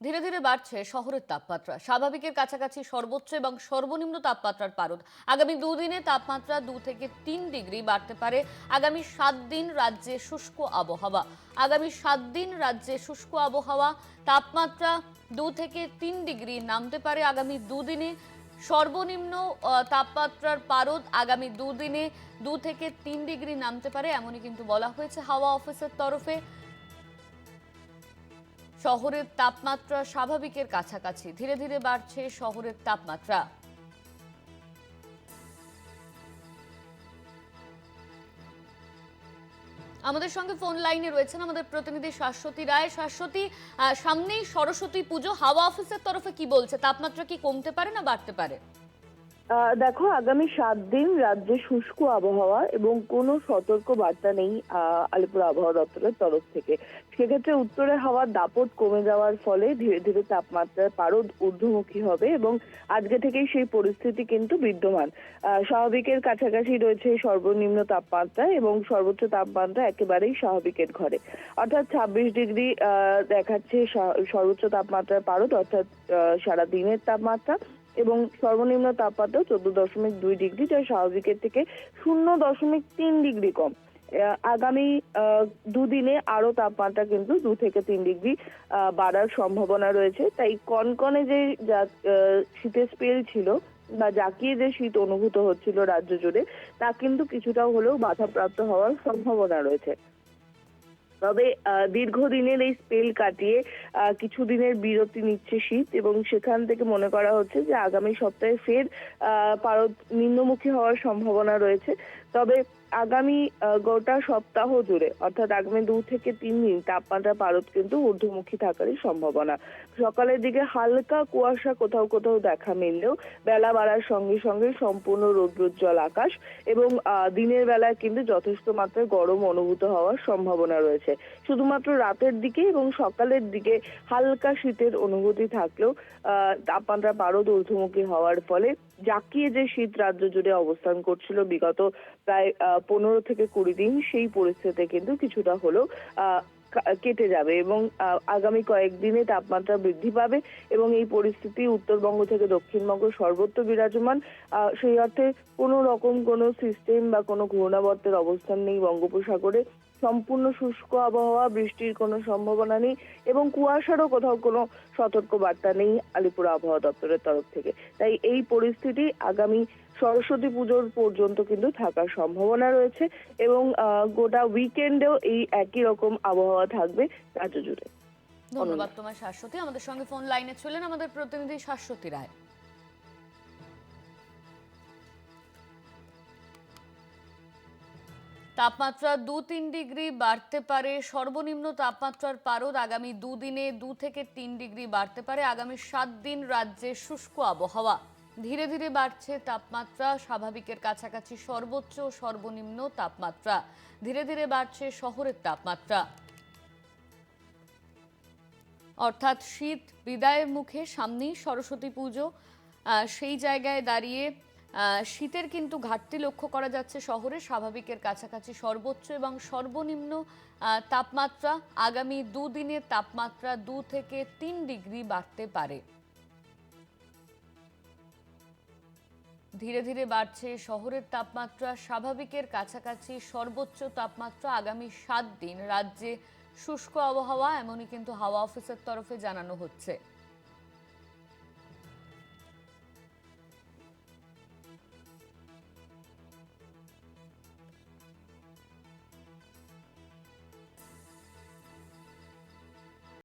ধীরে ধীরে বাড়ছে শহরের তাপমাত্রা। স্বাভাবিকের কাছাকাছি সর্বোচ্চ এবং সর্বনিম্ন তাপমাত্রার পারদ। আগামী দুদিনে তাপমাত্রা 2 থেকে 3 ডিগ্রি বাড়তে পারে। আগামী 7 দিন রাজ্যে শুষ্ক আবহাওয়া। আগামী 7 দিন রাজ্যে শুষ্ক আবহাওয়া। তাপমাত্রা 2 থেকে 3 ডিগ্রি নামতে পারে আগামী দুদিনে। সর্বনিম্ন তাপমাত্রার পারদ আগামী দুদিনে 2 থেকে 3 ডিগ্রি নামতে পারে, এমনই কিন্তু বলা হয়েছে হাওয়া অফিসের তরফে। শহরের তাপমাত্রা স্বাভাবিকের কাছাকাছি। ধীরে ধীরে বাড়ছে শহরের তাপমাত্রা। আমাদের সঙ্গে ফোন লাইনে রয়েছেন আমাদের প্রতিনিধি শাশ্বতী রায়। শাশ্বতী, সামনেই সরস্বতী পুজো, হাওয়া অফিসের তরফে কি বলছে? তাপমাত্রা কি কমতে পারে না বাড়তে পারে? দেখো, আগামী 7 দিন রাজ্যে শুষ্ক আবহাওয়া এবং কোনো সতর্ক বার্তা নেই আলিপুর আবহাওয়া দপ্তরের তরফ থেকে। সেক্ষেত্রে উত্তরে হাওয়ার দাপট কমে যাওয়ার ফলে ধীরে ধীরে তাপমাত্রার পারদ ঊর্ধ্বমুখী হবে এবং আজকে থেকেই সেই পরিস্থিতি কিন্তু বিদ্যমান। স্বাভাবিকের কাছাকাছি রয়েছে সর্বনিম্ন তাপমাত্রা এবং সর্বোচ্চ তাপমাত্রা একেবারেই স্বাভাবিকের ঘরে, অর্থাৎ 26 ডিগ্রি দেখাচ্ছে সর্বোচ্চ তাপমাত্রার পারদ, অর্থাৎ সারা দিনের তাপমাত্রা। এবং সর্বনিম্ন তাপমাত্রা 14.2 ডিগ্রি, যা স্বাভাবিকের থেকে 0.3 ডিগ্রি কম। আগামী দুদিনে আরো তাপমাত্রা কিন্তু 2 থেকে 3 ডিগ্রি বাড়ার সম্ভাবনা রয়েছে। তাই কনকনে যে শীতের স্পেল ছিল বা জাঁকিয়ে যে শীত অনুভূত হচ্ছিল রাজ্য জুড়ে, তা কিন্তু কিছুটা হলেও বাধাপ্রাপ্ত হওয়ার সম্ভাবনা রয়েছে। তবে দীর্ঘদিনের এই স্পেল কাটিয়ে কিছুদিনের বিরতি নিচ্ছে শীত এবং সেখান থেকে মনে করা হচ্ছে যে আগামী সপ্তাহে ফের পারদ নিম্নমুখী হওয়ার সম্ভাবনা রয়েছে। তবে আগামী গোটা সপ্তাহ জুড়ে, অর্থাৎ আগামী 2 থেকে 3 দিন তাপমাত্রা পারদ কিন্তু ঊর্ধ্বমুখী থাকারই সম্ভাবনা। সকালের দিকে হালকা কুয়াশা কোথাও কোথাও দেখা মিললেও বেলা বাড়ার সঙ্গে সঙ্গে সম্পূর্ণ রৌদ্রোজ্জ্বল আকাশ এবং দিনের বেলায় কিন্তু যথেষ্ট মাত্রায় গরম অনুভূত হওয়ার সম্ভাবনা রয়েছে। শুধুমাত্র রাতের দিকে এবং সকালের দিকে হালকা শীতের অনুভূতি থাকলেও তাপমাত্রা পারদ ঊর্ধ্বমুখী হওয়ার ফলে জাঁকিয়ে যে শীত রাজ্য জুড়ে অবস্থান করছিল বিগত প্রায় 15 থেকে 20 দিন, সেই পরিস্থিতি কিন্তু কিছুটা হলেও কেটে যাবে এবং আগামী কয়েকদিনে তাপমাত্রা বৃদ্ধি পাবে এবং এই পরিস্থিতি উত্তরবঙ্গ থেকে দক্ষিণবঙ্গ সর্বত্র বিরাজমান। সেই অর্থে কোনো রকম কোনো সিস্টেম বা কোনো ঘূর্ণাবর্তের অবস্থান নেই বঙ্গোপসাগরে। সম্পূর্ণ শুষ্ক আবহাওয়া, বৃষ্টির কোনো সম্ভাবনা নেই এবং কুয়াশারও কোথাও কোনো সতর্ক বার্তা নেই আলিপুর আবহাওয়া দপ্তরের তরফ থেকে। তাই এই পরিস্থিতি আগামী সরস্বতী পুজোর পর্যন্ত কিন্তু থাকার সম্ভাবনা রয়েছে এবং গোটা উইকেন্ডেও এই একই রকম আবহাওয়া থাকবে রাজ্য জুড়ে। ধন্যবাদ তোমার শাশ্বতী। আমাদের সঙ্গে ফোন লাইনে ছিলেন আমাদের প্রতিনিধি শাশ্বতী রায়। তাপমাত্রা 2-3 ডিগ্রি বাড়তে পারে। সর্বনিম্ন তাপমাত্রার পারদ আগামী দুদিনে 2 থেকে 3 ডিগ্রি বাড়তে পারে। আগামী 7 দিন রাজ্যে শুষ্ক আবহাওয়া। ধীরে ধীরে বাড়ছে তাপমাত্রা স্বাভাবিকের কাছাকাছি সর্বোচ্চ সর্বনিম্ন তাপমাত্রা। ধীরে ধীরে বাড়ছে শহরের তাপমাত্রা, অর্থাৎ শীত বিদায়ের মুখে। সামনেই সরস্বতী পুজো, সেই জায়গায় দাঁড়িয়ে শীতের কিন্তু ঘাটতি লক্ষ্য করা যাচ্ছে শহরে। স্বাভাবিকের কাছাকাছি সর্বোচ্চ এবং সর্বনিম্ন তাপমাত্রা। আগামী দুদিনের তাপমাত্রা 2 থেকে 3 ডিগ্রি বাড়তে পারে। ধীরে ধীরে বাড়ছে শহরের তাপমাত্রা স্বাভাবিকের কাছাকাছি সর্বোচ্চ তাপমাত্রা। আগামী 7 দিন রাজ্যে শুষ্ক আবহাওয়া, এমনই কিন্তু হাওয়া অফিসের তরফে জানানো হচ্ছে।